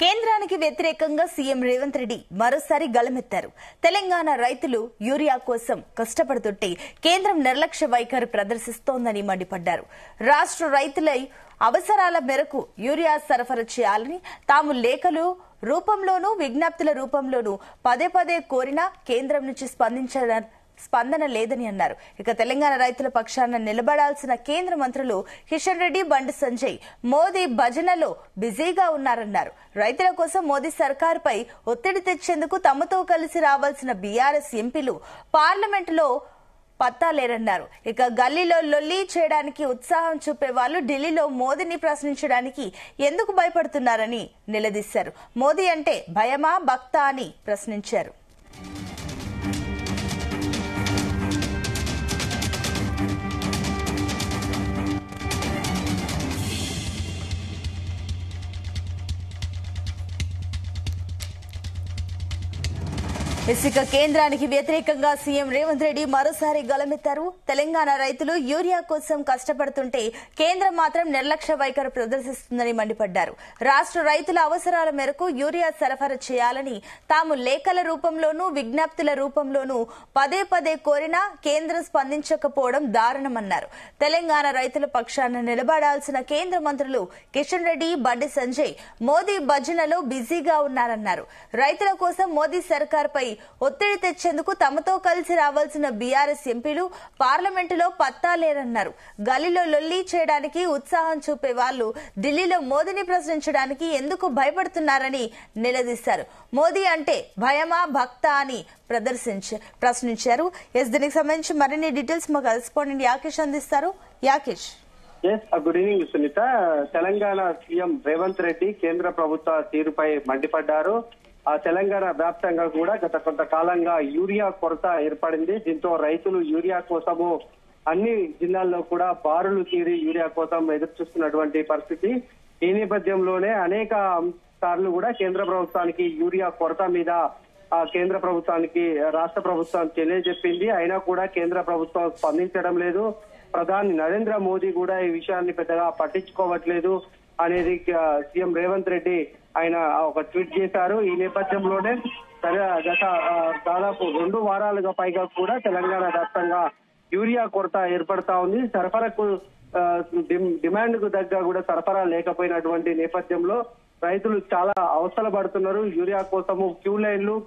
కేంద్రానికి వ్యతిరేకంగా సీఎం రేవంత్ రెడ్డి మరోసారి గళమెత్తారు. తెలంగాణ రైతులు యూరియా కోసం కష్టపడుతుంటే కేంద్రం నిర్లక్ష్య వైఖరి ప్రదర్శిస్తోందని మండిపడ్డారు. రాష్ట్ర రైతులై అవసరాల మేరకు యూరియా సరఫరా చేయాలని తాము లేఖలు రూపంలోనూ విజ్ఞప్తుల రూపంలోనూ పదే పదే కోరినా కేంద్రం నుంచి స్పందన లేదని అన్నారు. ఇక తెలంగాణ రైతుల పక్షాన నిలబడాల్సిన కేంద్ర మంత్రులు కిషన్ రెడ్డి, బండి సంజయ్ మోదీ భజనలో బిజీగా ఉన్నారన్నారు. రైతుల కోసం మోదీ సర్కారుపై ఒత్తిడి తెచ్చేందుకు తమతో కలిసి రావాల్సిన బీఆర్ఎస్ ఎంపీలు పార్లమెంటులో పత్తా లేరన్నారు. ఇక గల్లీలో లొల్లి చేయడానికి ఉత్సాహం చూపే వాళ్ళు ఢిల్లీలో మోదీని ప్రశ్నించడానికి ఎందుకు భయపడుతున్నారని నిలదీశారు. మోదీ అంటే భయమా భక్తా అని ప్రశ్నించారు. ఇసుక కేంద్రానికి వ్యతిరేకంగా సీఎం రేవంత్ రెడ్డి మరోసారి గళమెత్తారు. తెలంగాణ రైతులు యూరియా కోసం కష్టపడుతుంటే కేంద్రం మాత్రం నిర్లక్ష్య వైఖరి ప్రదర్శిస్తుందని మండిపడ్డారు. రాష్ట్ర రైతుల అవసరాల మేరకు యూరియా సరఫరా చేయాలని తాము లేఖల రూపంలోనూ విజ్ఞప్తుల రూపంలోనూ పదే పదే కోరినా కేంద్రం స్పందించకపోవడం దారుణమన్నారు. తెలంగాణ రైతుల పక్షాన నిలబడాల్సిన కేంద్ర మంత్రులు కిషన్ రెడ్డి, బండి సంజయ్ మోదీ భజనలో బిజీగా ఉన్నారన్నారు. రైతుల కోసం మోదీ సర్కార్పై ఒత్తిడి తెచ్చేందుకు తమతో కలిసి రావాల్సిన బీఆర్ఎస్ ఎంపీలు పార్లమెంటులో పత్తా లేరన్నారు. గల్లీలో లొల్లి చేయడానికి ఉత్సాహం చూపే వాళ్ళు ఢిల్లీలో మోదీని ప్రశ్నించడానికి ఎందుకు భయపడుతున్నారని నిలదీశారు. మోదీ అంటే భయమా భక్తా అని ప్రశ్నించారు. దీనికి సంబంధించి మరిన్ని డీటెయిల్స్ మా కరెస్పాండెంట్ యాకేష్ అందిస్తారు. Yakesh. Good evening Sunitha. Telangana CM Revanth Reddy కేంద్ర ప్రభుత్వ తీరుపై మండిపడ్డారు. తెలంగాణ వ్యాప్తంగా కూడా గత కొంతకాలంగా యూరియా కొరత ఏర్పడింది. దీంతో రైతులు యూరియా కోసము అన్ని జిల్లాల్లో కూడా బారులు తీరి యూరియా కోసం ఎదురు చూస్తున్నటువంటి పరిస్థితి. ఈ నేపథ్యంలోనే అనేక సార్లు కూడా కేంద్ర ప్రభుత్వానికి యూరియా కొరత మీద కేంద్ర ప్రభుత్వానికి రాష్ట్ర ప్రభుత్వం తెలియజెప్పింది. అయినా కూడా కేంద్ర ప్రభుత్వం స్పందించడం లేదు. ప్రధాని నరేంద్ర మోదీ కూడా ఈ విషయాన్ని పెద్దగా పట్టించుకోవట్లేదు అనేది సీఎం రేవంత్ రెడ్డి ఆయన ఒక ట్వీట్ చేశారు. ఈ నేపథ్యంలోనే గత దాదాపు 2 వారాలుగా పైగా కూడా తెలంగాణ వ్యాప్తంగా యూరియా కొరత ఏర్పడతా ఉంది. సరఫరాకు డిమాండ్ కు దగ్గర కూడా సరఫరా లేకపోయినటువంటి నేపథ్యంలో రైతులు చాలా అవస్థలు పడుతున్నారు. యూరియా కోసము క్యూ లైన్లు,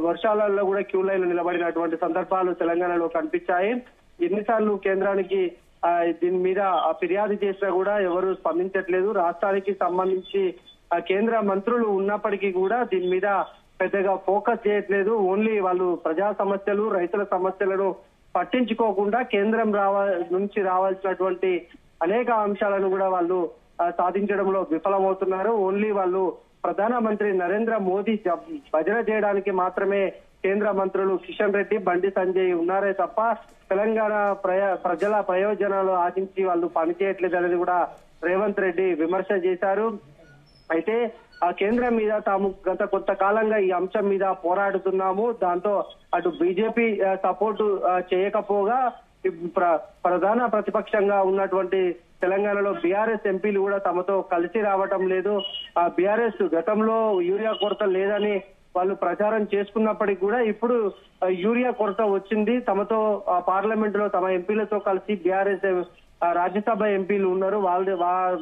వర్షాలలో కూడా క్యూ లైన్లు నిలబడినటువంటి సందర్భాలు తెలంగాణలో కనిపించాయి. ఎన్నిసార్లు కేంద్రానికి దీని మీద ఫిర్యాదు చేసినా కూడా ఎవరు స్పందించట్లేదు. రాష్ట్రానికి సంబంధించి కేంద్ర మంత్రులు ఉన్నప్పటికీ కూడా దీని మీద పెద్దగా ఫోకస్ చేయట్లేదు. ఓన్లీ వాళ్ళు ప్రజా సమస్యలు, రైతుల సమస్యలను పట్టించుకోకుండా కేంద్రం నుంచి రావాల్సినటువంటి అనేక అంశాలను కూడా వాళ్ళు సాధించడంలో విఫలమవుతున్నారు. ఓన్లీ వాళ్ళు ప్రధానమంత్రి నరేంద్ర మోదీ భజన చేయడానికి మాత్రమే కేంద్ర మంత్రులు కిషన్ రెడ్డి, బండి సంజయ్ ఉన్నారే తప్ప తెలంగాణ ప్రజల ప్రయోజనాలు ఆశించి వాళ్ళు పనిచేయట్లేదు అనేది కూడా రేవంత్ రెడ్డి విమర్శ చేశారు. అయితే ఆ కేంద్రం మీద తాము గత కొంతకాలంగా ఈ అంశం మీద పోరాడుతున్నాము. దాంతో అటు బీజేపీ సపోర్టు చేయకపోగా ప్రధాన ప్రతిపక్షంగా ఉన్నటువంటి తెలంగాణలో బీఆర్ఎస్ ఎంపీలు కూడా తమతో కలిసి రావటం లేదు. ఆ బీఆర్ఎస్ గతంలో యూరియా కొరత లేదని వాళ్ళు ప్రచారం చేసుకున్నప్పటికీ కూడా ఇప్పుడు యూరియా కొరత వచ్చింది. తమతో పార్లమెంట్ లో తమ ఎంపీలతో కలిసి బీఆర్ఎస్ రాజ్యసభ ఎంపీలు ఉన్నారు.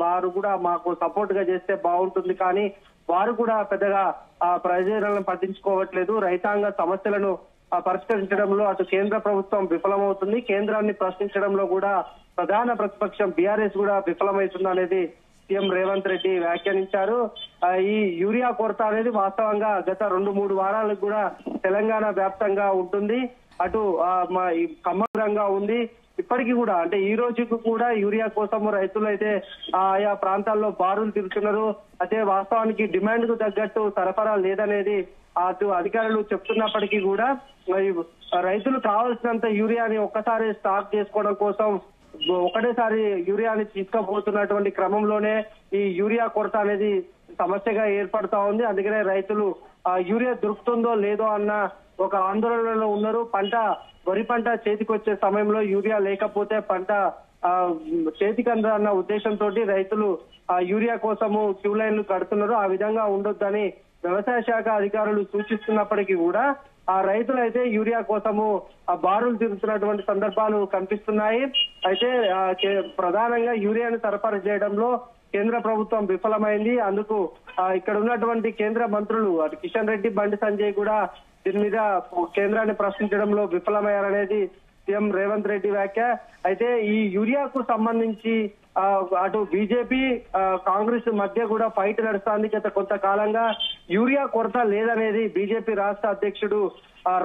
వారు కూడా మాకు సపోర్ట్ గా చేస్తే బాగుంటుంది, కానీ వారు కూడా పెద్దగా ప్రయోజనాలను పట్టించుకోవట్లేదు. రైతాంగ సమస్యలను పరిష్కరించడంలో అటు కేంద్ర ప్రభుత్వం విఫలమవుతుంది, కేంద్రాన్ని ప్రశ్నించడంలో కూడా ప్రధాన ప్రతిపక్షం బీఆర్ఎస్ కూడా విఫలమవుతుంది అనేది సీఎం రేవంత్ రెడ్డి వ్యాఖ్యానించారు. ఈ యూరియా కొరత అనేది వాస్తవంగా గత 2-3 వారాలకు కూడా తెలంగాణ వ్యాప్తంగా ఉంటుంది. అటు సమగ్రంగా ఉంది. ఇప్పటికీ కూడా అంటే ఈ రోజుకు కూడా యూరియా కోసం రైతులు అయితే ఆయా ప్రాంతాల్లో బారులు తిరుగుతున్నారు. అయితే వాస్తవానికి డిమాండ్ కు తగ్గట్టు సరఫరా లేదనేది అటు అధికారులు చెప్తున్నప్పటికీ కూడా రైతులు కావాల్సినంత యూరియాని ఒక్కసారి స్టాక్ చేసుకోవడం కోసం ఒకటేసారి యూరియాని తీసుకుపోతున్నటువంటి క్రమంలోనే ఈ యూరియా కొరత అనేది సమస్యగా ఏర్పడతా ఉంది. అందుకనే రైతులు యూరియా దొరుకుతుందో లేదో అన్న ఒక ఆందోళనలో ఉన్నారు. వరి పంట చేతికొచ్చే సమయంలో యూరియా లేకపోతే పంట చేతికి అందన్న ఉద్దేశంతో రైతులు యూరియా కోసము క్యూ లైన్లు కడుతున్నారు. ఆ విధంగా ఉండొద్దని వ్యవసాయ శాఖ అధికారులు సూచిస్తున్నప్పటికీ కూడా ఆ రైతులైతే యూరియా కోసము బారులు తిరుగుతున్నటువంటి సందర్భాలు కనిపిస్తున్నాయి. అయితే ప్రధానంగా యూరియాను సరఫరా చేయడంలో కేంద్ర ప్రభుత్వం విఫలమైంది. అందుకు ఇక్కడ ఉన్నటువంటి కేంద్ర మంత్రులు అటు కిషన్ రెడ్డి, బండి సంజయ్ కూడా దీని మీద కేంద్రాన్ని ప్రశ్నించడంలో విఫలమయ్యారనేది సీఎం రేవంత్ రెడ్డి వ్యాఖ్య. అయితే ఈ యూరియాకు సంబంధించి అటు బీజేపీ కాంగ్రెస్ మధ్య కూడా ఫైట్ నడుస్తోంది. గత కొంతకాలంగా యూరియా కొరత లేదనేది బీజేపీ రాష్ట్ర అధ్యక్షుడు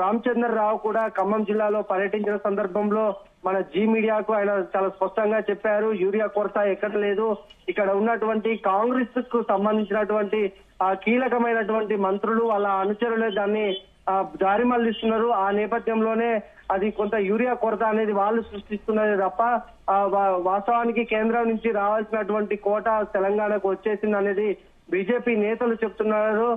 రామచంద్రరావు కూడా ఖమ్మం జిల్లాలో పర్యటించిన సందర్భంలో మన జీ మీడియాకు ఆయన చాలా స్పష్టంగా చెప్పారు. యూరియా కొరత ఎక్కడ లేదు. ఇక్కడ ఉన్నటువంటి కాంగ్రెస్ కు సంబంధించినటువంటి కీలకమైనటువంటి మంత్రులు వాళ్ళ అనుచరులే దాన్ని దారి మళ్లిస్తున్నారు. ఆ నేపథ్యంలోనే అది కొంత యూరియా కొరత అనేది వాళ్ళు సృష్టిస్తున్నదే తప్ప వాస్తవానికి కేంద్రం నుంచి రావాల్సినటువంటి కోట తెలంగాణకు వచ్చేసింది అనేది బీజేపీ నేతలు చెప్తున్నారు.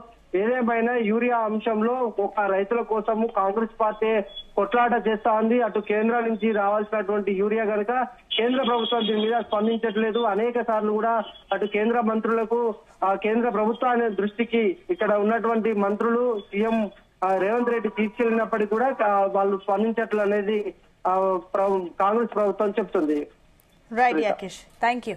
ఏదేమైనా యూరియా అంశంలో ఒక రైతుల కోసము కాంగ్రెస్ పార్టీ కొట్లాట చేస్తా ఉంది. అటు కేంద్రం నుంచి రావాల్సినటువంటి యూరియా కనుక కేంద్ర ప్రభుత్వం దీని మీద స్పందించట్లేదు. అనేక సార్లు కూడా అటు కేంద్ర మంత్రులకు కేంద్ర ప్రభుత్వాన్ని దృష్టికి ఇక్కడ ఉన్నటువంటి మంత్రులు సీఎం రేవంత్ రెడ్డి తీసుకెళ్లినప్పటికీ కూడా వాళ్ళు స్పందించట్లు అనేది కాంగ్రెస్ ప్రభుత్వం చెప్తుంది. Right Yakesh, thank you.